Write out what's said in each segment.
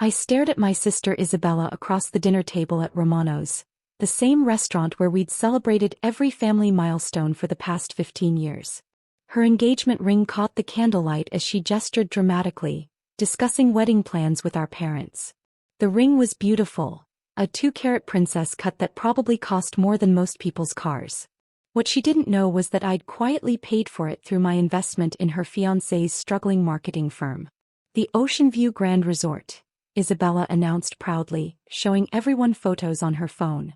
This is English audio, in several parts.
I stared at my sister Isabella across the dinner table at Romano's, the same restaurant where we'd celebrated every family milestone for the past 15 years. Her engagement ring caught the candlelight as she gestured dramatically, discussing wedding plans with our parents. The ring was beautiful, a 2-carat princess cut that probably cost more than most people's cars. What she didn't know was that I'd quietly paid for it through my investment in her fiancé's struggling marketing firm. The Oceanview Grand Resort, Isabella announced proudly, showing everyone photos on her phone.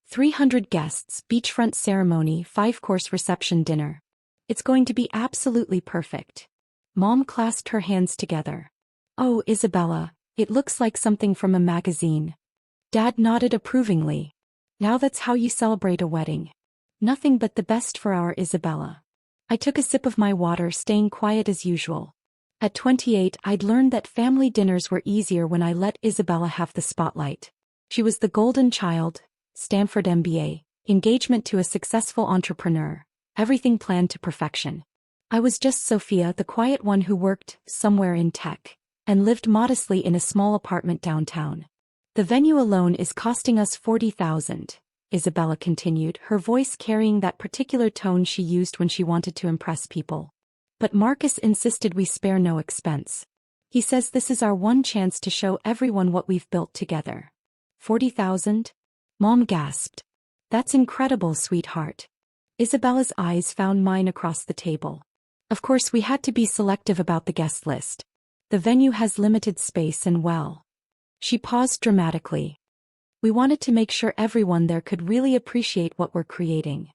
300 guests, beachfront ceremony, 5-course reception dinner. It's going to be absolutely perfect. Mom clasped her hands together. Oh, Isabella, it looks like something from a magazine. Dad nodded approvingly. Now that's how you celebrate a wedding. Nothing but the best for our Isabella. I took a sip of my water, staying quiet as usual. At 28, I'd learned that family dinners were easier when I let Isabella have the spotlight. She was the golden child, Stanford MBA, engagement to a successful entrepreneur, everything planned to perfection. I was just Sophia, the quiet one who worked somewhere in tech and lived modestly in a small apartment downtown. The venue alone is costing us $40,000, Isabella continued, her voice carrying that particular tone she used when she wanted to impress people. But Marcus insisted we spare no expense. He says this is our one chance to show everyone what we've built together. 40,000? Mom gasped. That's incredible, sweetheart. Isabella's eyes found mine across the table. Of course, we had to be selective about the guest list. The venue has limited space and well. She paused dramatically. We wanted to make sure everyone there could really appreciate what we're creating.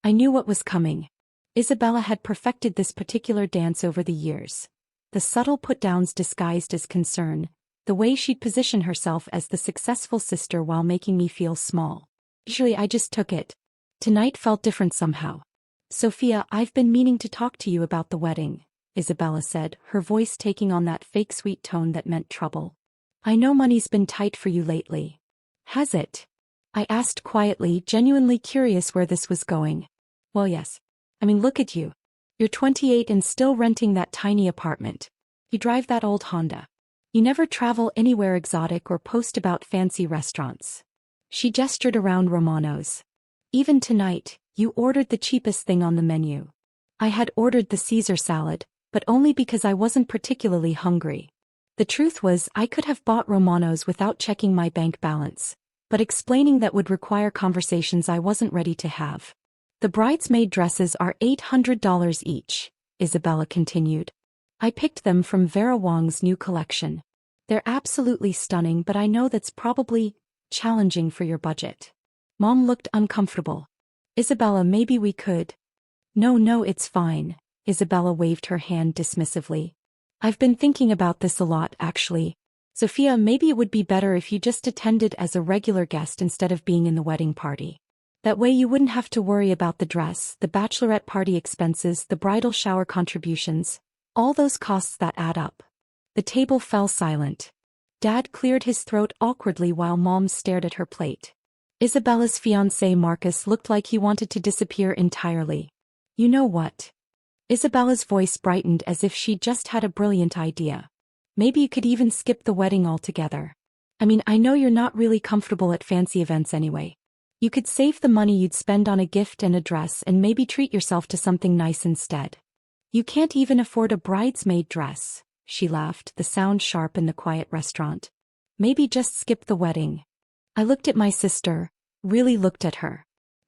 I knew what was coming. Isabella had perfected this particular dance over the years. The subtle put-downs disguised as concern, the way she'd position herself as the successful sister while making me feel small. Usually I just took it. Tonight felt different somehow. Sophia, I've been meaning to talk to you about the wedding, Isabella said, her voice taking on that fake sweet tone that meant trouble. I know money's been tight for you lately. Has it? I asked quietly, genuinely curious where this was going. Well, yes. I mean, look at you. You're 28 and still renting that tiny apartment. You drive that old Honda. You never travel anywhere exotic or post about fancy restaurants. She gestured around Romano's. Even tonight, you ordered the cheapest thing on the menu. I had ordered the Caesar salad, but only because I wasn't particularly hungry. The truth was, I could have bought Romano's without checking my bank balance, but explaining that would require conversations I wasn't ready to have. The bridesmaid dresses are $800 each, Isabella continued. I picked them from Vera Wang's new collection. They're absolutely stunning, but I know that's probably challenging for your budget. Mom looked uncomfortable. Isabella, maybe we could. No, it's fine, Isabella waved her hand dismissively. I've been thinking about this a lot, actually. Sophia, maybe it would be better if you just attended as a regular guest instead of being in the wedding party. That way you wouldn't have to worry about the dress, the bachelorette party expenses, the bridal shower contributions, all those costs that add up. The table fell silent. Dad cleared his throat awkwardly while Mom stared at her plate. Isabella's fiancé Marcus looked like he wanted to disappear entirely. You know what? Isabella's voice brightened as if she'd just had a brilliant idea. Maybe you could even skip the wedding altogether. I mean, I know you're not really comfortable at fancy events anyway. You could save the money you'd spend on a gift and a dress and maybe treat yourself to something nice instead. You can't even afford a bridesmaid dress, she laughed, the sound sharp in the quiet restaurant. Maybe just skip the wedding. I looked at my sister, really looked at her.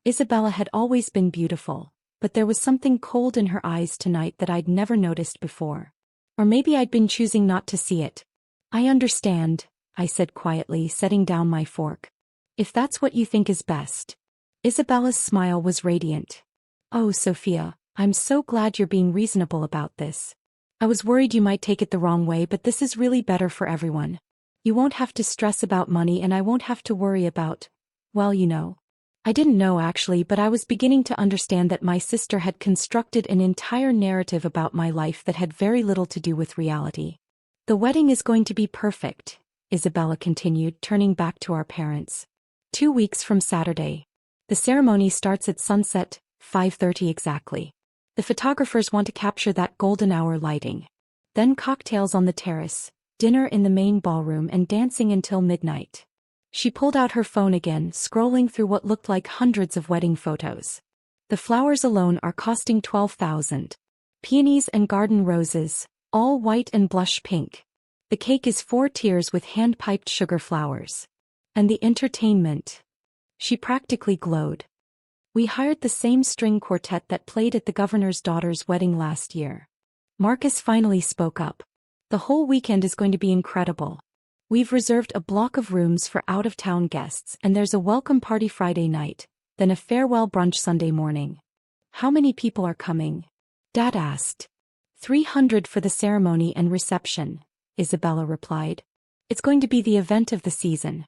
Isabella had always been beautiful, but there was something cold in her eyes tonight that I'd never noticed before. Or maybe I'd been choosing not to see it. I understand, I said quietly, setting down my fork. If that's what you think is best. Isabella's smile was radiant. Oh, Sophia, I'm so glad you're being reasonable about this. I was worried you might take it the wrong way, but this is really better for everyone. You won't have to stress about money and I won't have to worry about, well, you know. I didn't know actually, but I was beginning to understand that my sister had constructed an entire narrative about my life that had very little to do with reality. The wedding is going to be perfect, Isabella continued, turning back to our parents. 2 weeks from Saturday. The ceremony starts at sunset, 5:30 exactly. The photographers want to capture that golden hour lighting. Then cocktails on the terrace, dinner in the main ballroom and dancing until midnight. She pulled out her phone again, scrolling through what looked like hundreds of wedding photos. The flowers alone are costing $12,000. Peonies and garden roses, all white and blush pink. The cake is 4 tiers with hand-piped sugar flowers. And the entertainment. She practically glowed. We hired the same string quartet that played at the governor's daughter's wedding last year. Marcus finally spoke up. The whole weekend is going to be incredible. We've reserved a block of rooms for out-of-town guests, and there's a welcome party Friday night, then a farewell brunch Sunday morning. How many people are coming? Dad asked. 300 for the ceremony and reception, Isabella replied. It's going to be the event of the season.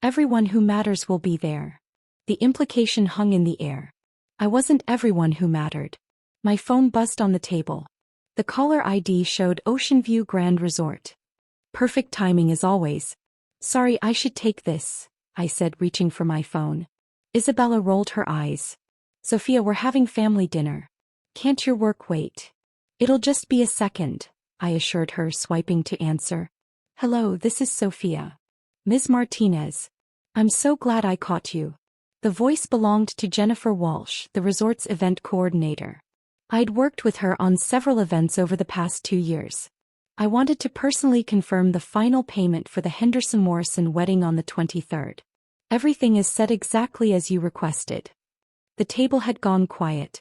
Everyone who matters will be there. The implication hung in the air. I wasn't everyone who mattered. My phone buzzed on the table. The caller ID showed Oceanview Grand Resort. Perfect timing as always. Sorry, I should take this, I said, reaching for my phone. Isabella rolled her eyes. Sophia, we're having family dinner. Can't your work wait? It'll just be a second, I assured her, swiping to answer. Hello, this is Sophia. Ms. Martinez. I'm so glad I caught you. The voice belonged to Jennifer Walsh, the resort's event coordinator. I'd worked with her on several events over the past 2 years. I wanted to personally confirm the final payment for the Henderson-Morrison wedding on the 23rd. Everything is set exactly as you requested. The table had gone quiet.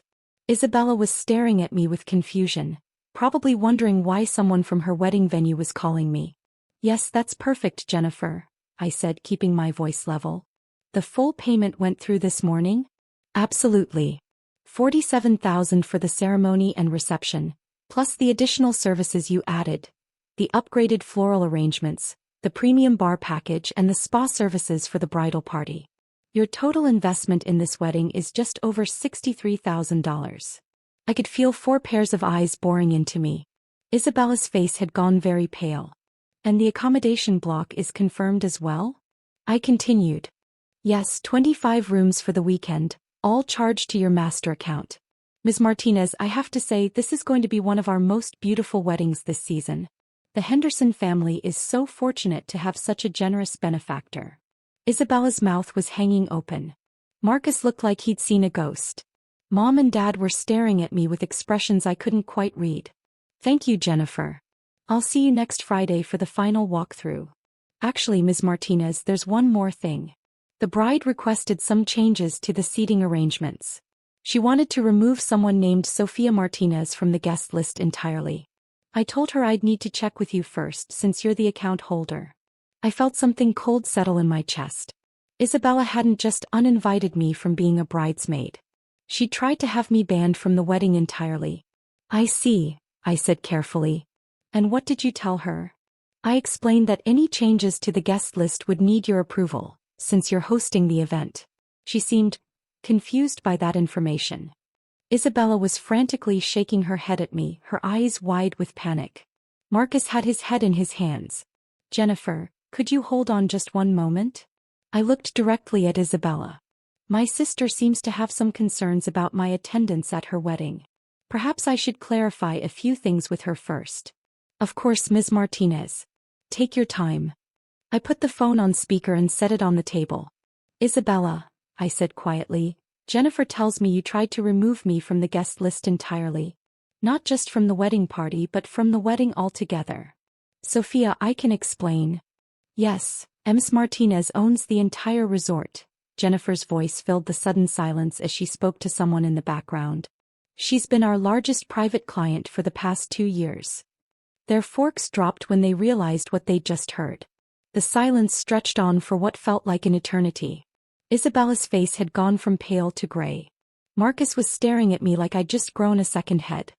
Isabella was staring at me with confusion, probably wondering why someone from her wedding venue was calling me. Yes, that's perfect, Jennifer, I said, keeping my voice level. The full payment went through this morning? Absolutely. $47,000 for the ceremony and reception, plus the additional services you added, the upgraded floral arrangements, the premium bar package, and the spa services for the bridal party. Your total investment in this wedding is just over $63,000. I could feel 4 pairs of eyes boring into me. Isabella's face had gone very pale. And the accommodation block is confirmed as well? I continued. Yes, 25 rooms for the weekend, all charged to your master account. Ms. Martinez, I have to say this is going to be one of our most beautiful weddings this season. The Henderson family is so fortunate to have such a generous benefactor. Isabella's mouth was hanging open. Marcus looked like he'd seen a ghost. Mom and Dad were staring at me with expressions I couldn't quite read. Thank you, Jennifer. I'll see you next Friday for the final walkthrough. Actually, Ms. Martinez, there's one more thing. The bride requested some changes to the seating arrangements. She wanted to remove someone named Sophia Martinez from the guest list entirely. I told her I'd need to check with you first since you're the account holder. I felt something cold settle in my chest. Isabella hadn't just uninvited me from being a bridesmaid. She tried to have me banned from the wedding entirely. I see, I said carefully. And what did you tell her? I explained that any changes to the guest list would need your approval, since you're hosting the event. She seemed confused by that information. Isabella was frantically shaking her head at me, her eyes wide with panic. Marcus had his head in his hands. Jennifer, could you hold on just one moment? I looked directly at Isabella. My sister seems to have some concerns about my attendance at her wedding. Perhaps I should clarify a few things with her first. Of course, Ms. Martinez. Take your time. I put the phone on speaker and set it on the table. Isabella, I said quietly, Jennifer tells me you tried to remove me from the guest list entirely. Not just from the wedding party but from the wedding altogether. Sophia, I can explain. Yes, Ms. Martinez owns the entire resort. Jennifer's voice filled the sudden silence as she spoke to someone in the background. She's been our largest private client for the past 2 years. Their forks dropped when they realized what they'd just heard. The silence stretched on for what felt like an eternity. Isabella's face had gone from pale to gray. Marcus was staring at me like I'd just grown a second head.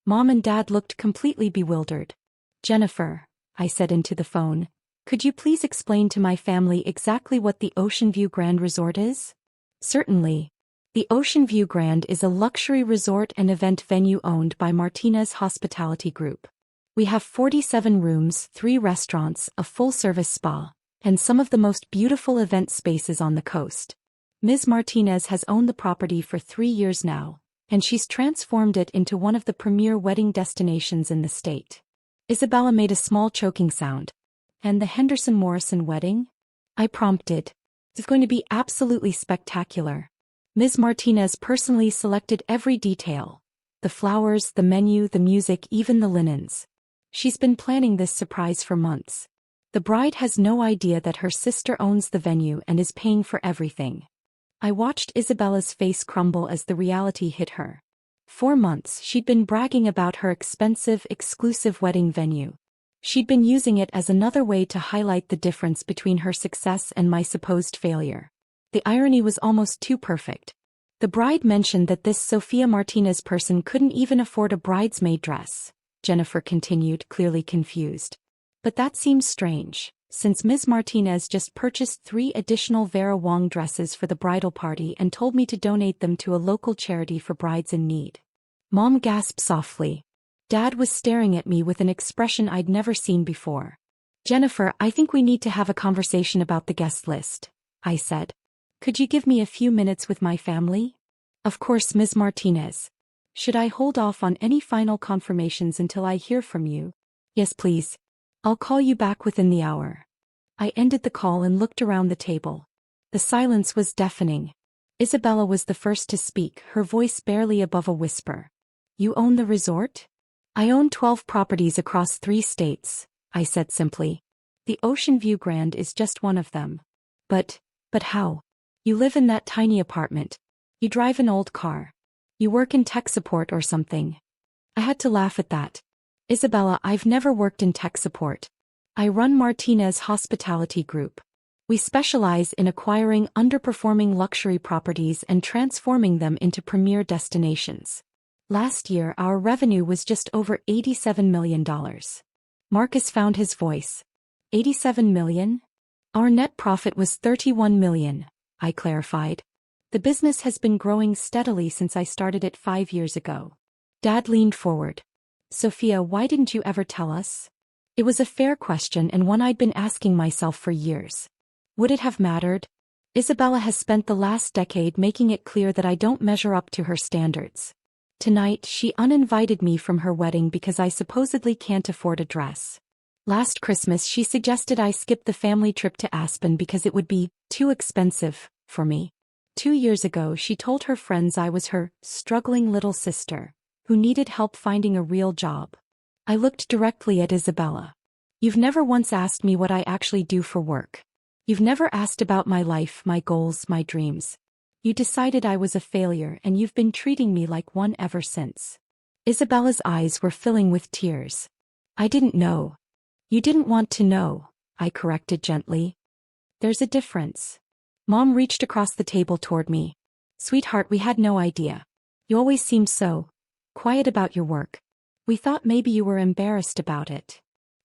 Mom and Dad looked completely bewildered. Jennifer, I said into the phone, could you please explain to my family exactly what the Oceanview Grand Resort is? Certainly. The Oceanview Grand is a luxury resort and event venue owned by Martinez Hospitality Group. We have 47 rooms, 3 restaurants, a full-service spa, and some of the most beautiful event spaces on the coast. Ms. Martinez has owned the property for 3 years now, and she's transformed it into one of the premier wedding destinations in the state. Isabella made a small choking sound. And the Henderson Morrison wedding? I prompted. It's going to be absolutely spectacular. Ms. Martinez personally selected every detail. The flowers, the menu, the music, even the linens. She's been planning this surprise for months. The bride has no idea that her sister owns the venue and is paying for everything. I watched Isabella's face crumble as the reality hit her. For months she'd been bragging about her expensive, exclusive wedding venue. She'd been using it as another way to highlight the difference between her success and my supposed failure. The irony was almost too perfect. The bride mentioned that this Sophia Martinez person couldn't even afford a bridesmaid dress. Jennifer continued, clearly confused. But that seems strange, since Ms. Martinez just purchased 3 additional Vera Wang dresses for the bridal party and told me to donate them to a local charity for brides in need. Mom gasped softly. Dad was staring at me with an expression I'd never seen before. Jennifer, I think we need to have a conversation about the guest list, I said. Could you give me a few minutes with my family? Of course, Ms. Martinez. Should I hold off on any final confirmations until I hear from you? Yes, please. I'll call you back within the hour. I ended the call and looked around the table. The silence was deafening. Isabella was the first to speak, her voice barely above a whisper. You own the resort? I own 12 properties across 3 states, I said simply. The Oceanview Grand is just one of them. But how? You live in that tiny apartment. You drive an old car. You work in tech support or something. I had to laugh at that. Isabella, I've never worked in tech support. I run Martinez Hospitality Group. We specialize in acquiring underperforming luxury properties and transforming them into premier destinations. Last year, our revenue was just over $87 million. Marcus found his voice. 87 million? Our net profit was 31 million, I clarified. The business has been growing steadily since I started it 5 years ago. Dad leaned forward. Sophia, why didn't you ever tell us? It was a fair question and one I'd been asking myself for years. Would it have mattered? Isabella has spent the last decade making it clear that I don't measure up to her standards. Tonight, she uninvited me from her wedding because I supposedly can't afford a dress. Last Christmas, she suggested I skip the family trip to Aspen because it would be too expensive for me. 2 years ago, she told her friends I was her struggling little sister who needed help finding a real job. I looked directly at Isabella. You've never once asked me what I actually do for work. You've never asked about my life, my goals, my dreams. You decided I was a failure and you've been treating me like one ever since. Isabella's eyes were filling with tears. I didn't know. You didn't want to know, I corrected gently. There's a difference. Mom reached across the table toward me. Sweetheart, we had no idea. You always seemed so quiet about your work. We thought maybe you were embarrassed about it.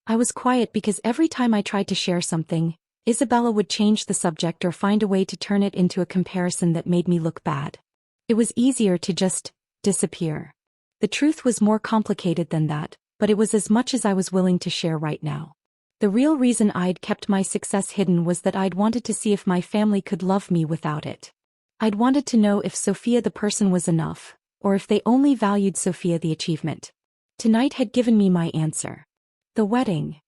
I was quiet because every time I tried to share something, Isabella would change the subject or find a way to turn it into a comparison that made me look bad. It was easier to just disappear. The truth was more complicated than that, but it was as much as I was willing to share right now. The real reason I'd kept my success hidden was that I'd wanted to see if my family could love me without it. I'd wanted to know if Sophia the person was enough, or if they only valued Sophia the achievement. Tonight had given me my answer. The wedding.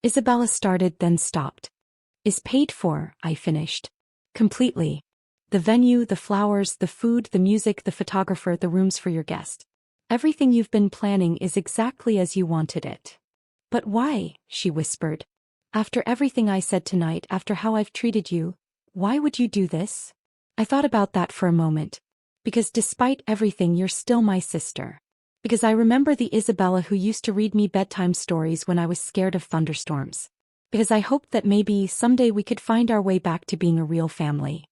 Isabella started, then stopped. Is paid for, I finished. Completely. The venue, the flowers, the food, the music, the photographer, the rooms for your guest. Everything you've been planning is exactly as you wanted it. But why? She whispered. After everything I said tonight, after how I've treated you, why would you do this? I thought about that for a moment. Because despite everything, you're still my sister. Because I remember the Isabella who used to read me bedtime stories when I was scared of thunderstorms. Because I hoped that maybe someday we could find our way back to being a real family.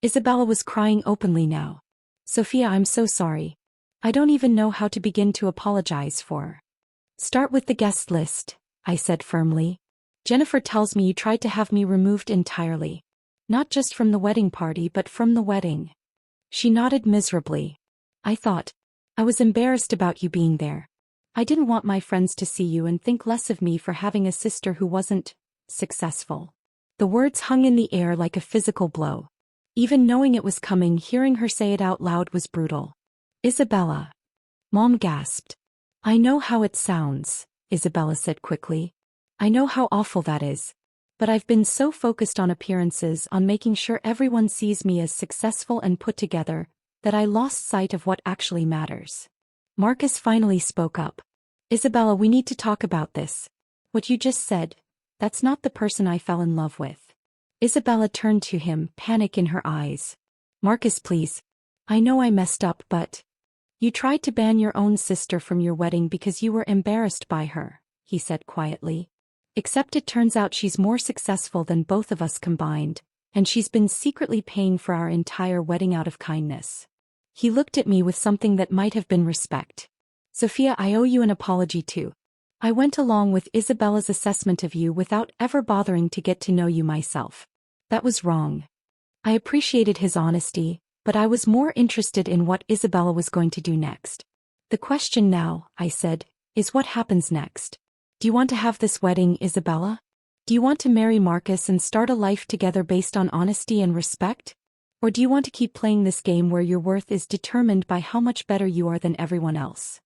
Isabella was crying openly now. Sophia, I'm so sorry. I don't even know how to begin to apologize for. Start with the guest list, I said firmly. Jennifer tells me you tried to have me removed entirely. Not just from the wedding party but from the wedding. She nodded miserably. I thought. I was embarrassed about you being there. I didn't want my friends to see you and think less of me for having a sister who wasn't successful. The words hung in the air like a physical blow. Even knowing it was coming, hearing her say it out loud was brutal. Isabella. Mom gasped. I know how it sounds, Isabella said quickly. I know how awful that is. But I've been so focused on appearances, on making sure everyone sees me as successful and put together, that I lost sight of what actually matters. Marcus finally spoke up. Isabella, we need to talk about this. What you just said, that's not the person I fell in love with. Isabella turned to him, panic in her eyes. Marcus, please. I know I messed up, but... You tried to ban your own sister from your wedding because you were embarrassed by her, he said quietly. Except it turns out she's more successful than both of us combined, and she's been secretly paying for our entire wedding out of kindness. He looked at me with something that might have been respect. Sophia, I owe you an apology too. I went along with Isabella's assessment of you without ever bothering to get to know you myself. That was wrong. I appreciated his honesty, but I was more interested in what Isabella was going to do next. The question now, I said, is what happens next? Do you want to have this wedding, Isabella? Do you want to marry Marcus and start a life together based on honesty and respect? Or do you want to keep playing this game where your worth is determined by how much better you are than everyone else?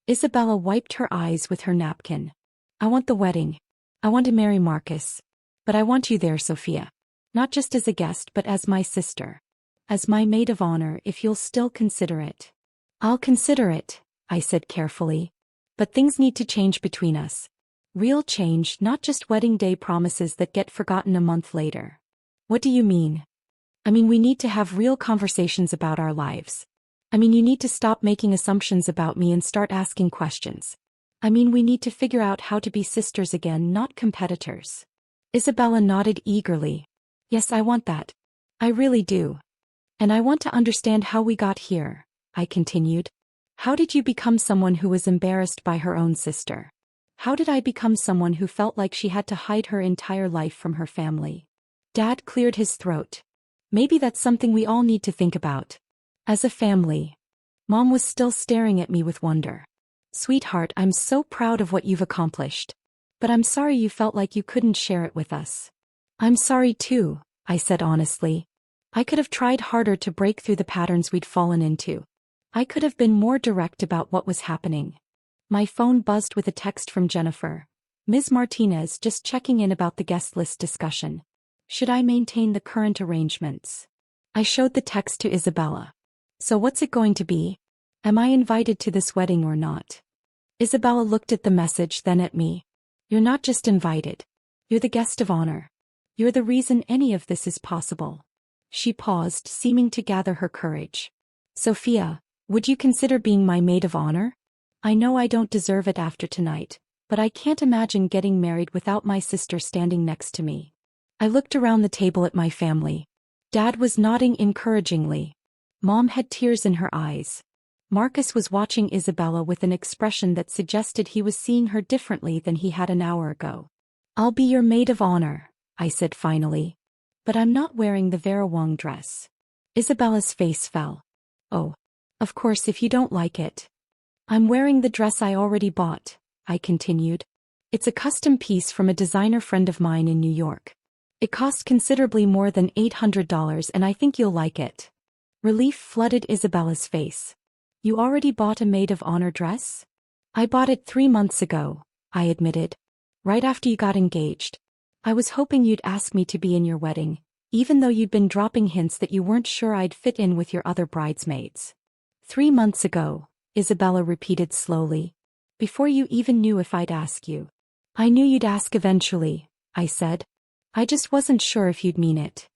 Isabella wiped her eyes with her napkin. I want the wedding. I want to marry Marcus. But I want you there, Sophia. Not just as a guest but as my sister. As my maid of honor, if you'll still consider it. I'll consider it, I said carefully. But things need to change between us. Real change, not just wedding day promises that get forgotten a month later. What do you mean? I mean, we need to have real conversations about our lives. I mean, you need to stop making assumptions about me and start asking questions. I mean, we need to figure out how to be sisters again, not competitors. Isabella nodded eagerly. Yes, I want that. I really do. And I want to understand how we got here, I continued. How did you become someone who was embarrassed by her own sister? How did I become someone who felt like she had to hide her entire life from her family? Dad cleared his throat. Maybe that's something we all need to think about. As a family. Mom was still staring at me with wonder. Sweetheart, I'm so proud of what you've accomplished. But I'm sorry you felt like you couldn't share it with us. I'm sorry too, I said honestly. I could have tried harder to break through the patterns we'd fallen into. I could have been more direct about what was happening. My phone buzzed with a text from Jennifer. Ms. Martinez, just checking in about the guest list discussion. Should I maintain the current arrangements? I showed the text to Isabella. So what's it going to be? Am I invited to this wedding or not? Isabella looked at the message, then at me. You're not just invited. You're the guest of honor. You're the reason any of this is possible. She paused, seeming to gather her courage. Sophia, would you consider being my maid of honor? I know I don't deserve it after tonight, but I can't imagine getting married without my sister standing next to me. I looked around the table at my family. Dad was nodding encouragingly. Mom had tears in her eyes. Marcus was watching Isabella with an expression that suggested he was seeing her differently than he had an hour ago. I'll be your maid of honor, I said finally. But I'm not wearing the Vera Wang dress. Isabella's face fell. Oh. Of course, if you don't like it. I'm wearing the dress I already bought, I continued. It's a custom piece from a designer friend of mine in New York. It cost considerably more than $800 and I think you'll like it. Relief flooded Isabella's face. You already bought a maid of honor dress? I bought it 3 months ago, I admitted. Right after you got engaged. I was hoping you'd ask me to be in your wedding, even though you'd been dropping hints that you weren't sure I'd fit in with your other bridesmaids. 3 months ago, Isabella repeated slowly. Before you even knew if I'd ask you. I knew you'd ask eventually, I said. I just wasn't sure if you'd mean it.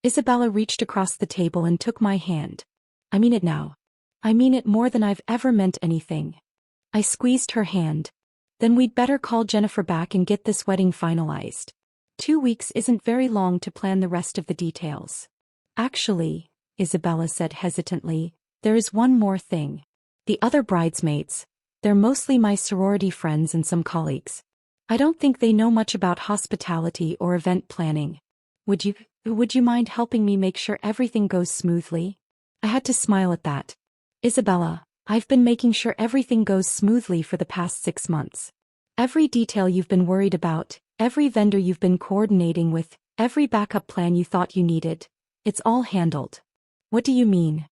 Isabella reached across the table and took my hand. I mean it now. I mean it more than I've ever meant anything. I squeezed her hand. Then we'd better call Jennifer back and get this wedding finalized. 2 weeks isn't very long to plan the rest of the details. Actually, Isabella said hesitantly, there is one more thing. The other bridesmaids. They're mostly my sorority friends and some colleagues. I don't think they know much about hospitality or event planning. Would you mind helping me make sure everything goes smoothly? I had to smile at that. Isabella, I've been making sure everything goes smoothly for the past 6 months. Every detail you've been worried about, every vendor you've been coordinating with, every backup plan you thought you needed, it's all handled. What do you mean?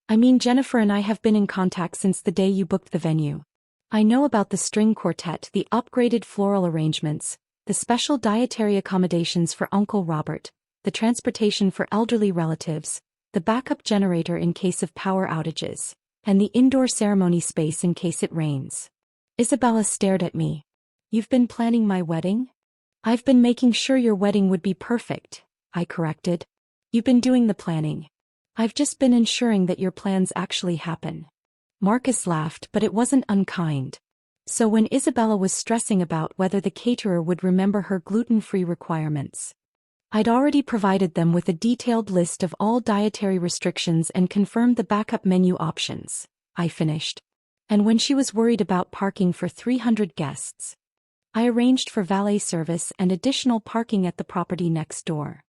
I mean, Jennifer and I have been in contact since the day you booked the venue. I know about the string quartet, the upgraded floral arrangements, the special dietary accommodations for Uncle Robert, the transportation for elderly relatives, the backup generator in case of power outages, and the indoor ceremony space in case it rains. Isabella stared at me. "You've been planning my wedding?" "I've been making sure your wedding would be perfect," I corrected. "You've been doing the planning. I've just been ensuring that your plans actually happen." Marcus laughed, but it wasn't unkind. So when Isabella was stressing about whether the caterer would remember her gluten-free requirements, I'd already provided them with a detailed list of all dietary restrictions and confirmed the backup menu options, I finished. And when she was worried about parking for 300 guests, I arranged for valet service and additional parking at the property next door.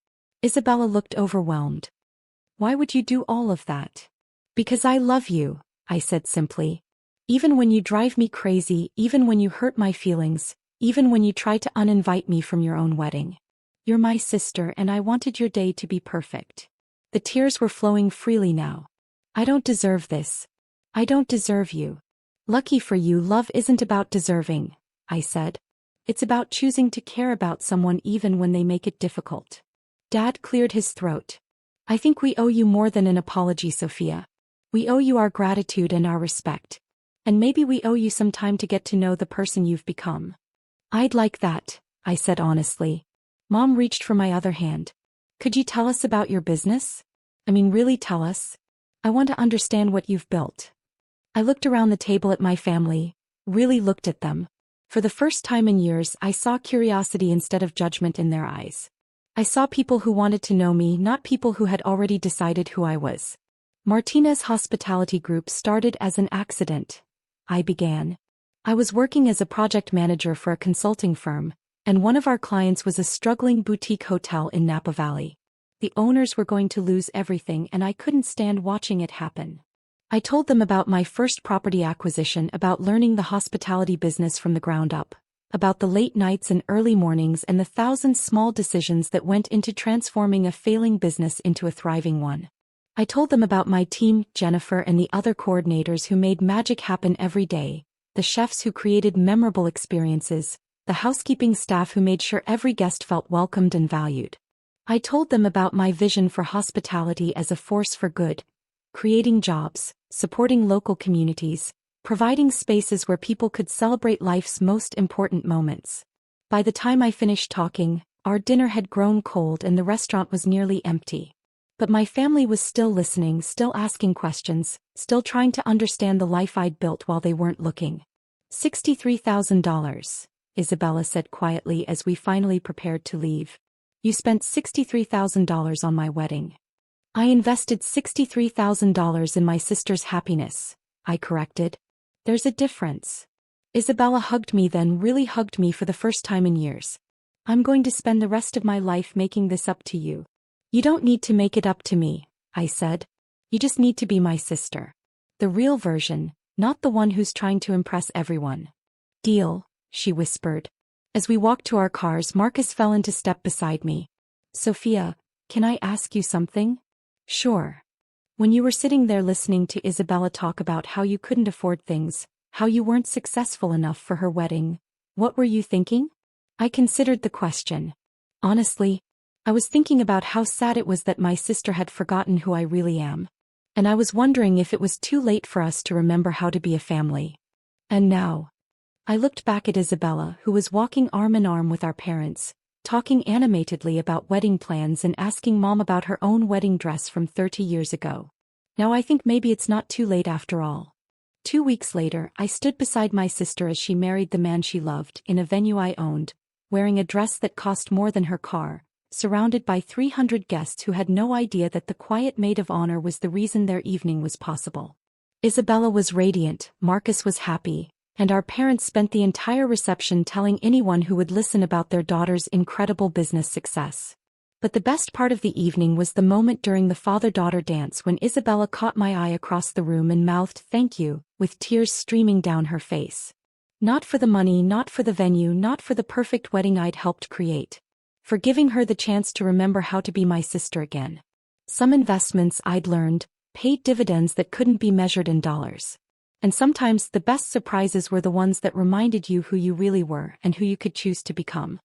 Isabella looked overwhelmed. "Why would you do all of that?" "Because I love you," I said simply. "Even when you drive me crazy, even when you hurt my feelings, even when you try to uninvite me from your own wedding. You're my sister and I wanted your day to be perfect." The tears were flowing freely now. "I don't deserve this. I don't deserve you." "Lucky for you, love isn't about deserving," I said. "It's about choosing to care about someone even when they make it difficult." Dad cleared his throat. "I think we owe you more than an apology, Sophia. We owe you our gratitude and our respect. And maybe we owe you some time to get to know the person you've become." "I'd like that," I said honestly. Mom reached for my other hand. "Could you tell us about your business? I mean, really tell us. I want to understand what you've built." I looked around the table at my family, really looked at them. For the first time in years, I saw curiosity instead of judgment in their eyes. I saw people who wanted to know me, not people who had already decided who I was. "Martinez Hospitality Group started as an accident," I began. "I was working as a project manager for a consulting firm, and one of our clients was a struggling boutique hotel in Napa Valley. The owners were going to lose everything and I couldn't stand watching it happen. I told them about my first property acquisition, about learning the hospitality business from the ground up, about the late nights and early mornings and the thousand small decisions that went into transforming a failing business into a thriving one. I told them about my team, Jennifer and the other coordinators who made magic happen every day, the chefs who created memorable experiences, the housekeeping staff who made sure every guest felt welcomed and valued. I told them about my vision for hospitality as a force for good, creating jobs, supporting local communities, providing spaces where people could celebrate life's most important moments. By the time I finished talking, our dinner had grown cold and the restaurant was nearly empty. But my family was still listening, still asking questions, still trying to understand the life I'd built while they weren't looking. $63,000. Isabella said quietly as we finally prepared to leave. "You spent $63,000 on my wedding." "I invested $63,000 in my sister's happiness," I corrected. "There's a difference." Isabella hugged me, then really hugged me for the first time in years. "I'm going to spend the rest of my life making this up to you." "You don't need to make it up to me," I said. "You just need to be my sister. The real version, not the one who's trying to impress everyone." "Deal," she whispered. As we walked to our cars, Marcus fell into step beside me. "Sophia, can I ask you something?" "Sure." "When you were sitting there listening to Isabella talk about how you couldn't afford things, how you weren't successful enough for her wedding, what were you thinking?" I considered the question. Honestly, I was thinking about how sad it was that my sister had forgotten who I really am. And I was wondering if it was too late for us to remember how to be a family. And now, I looked back at Isabella, who was walking arm in arm with our parents, talking animatedly about wedding plans and asking Mom about her own wedding dress from 30 years ago. Now I think maybe it's not too late after all. 2 weeks later, I stood beside my sister as she married the man she loved in a venue I owned, wearing a dress that cost more than her car, surrounded by 300 guests who had no idea that the quiet maid of honor was the reason their evening was possible. Isabella was radiant, Marcus was happy, and our parents spent the entire reception telling anyone who would listen about their daughter's incredible business success. But the best part of the evening was the moment during the father-daughter dance when Isabella caught my eye across the room and mouthed "thank you," with tears streaming down her face. Not for the money, not for the venue, not for the perfect wedding I'd helped create. For giving her the chance to remember how to be my sister again. Some investments, I'd learned, paid dividends that couldn't be measured in dollars. And sometimes the best surprises were the ones that reminded you who you really were and who you could choose to become.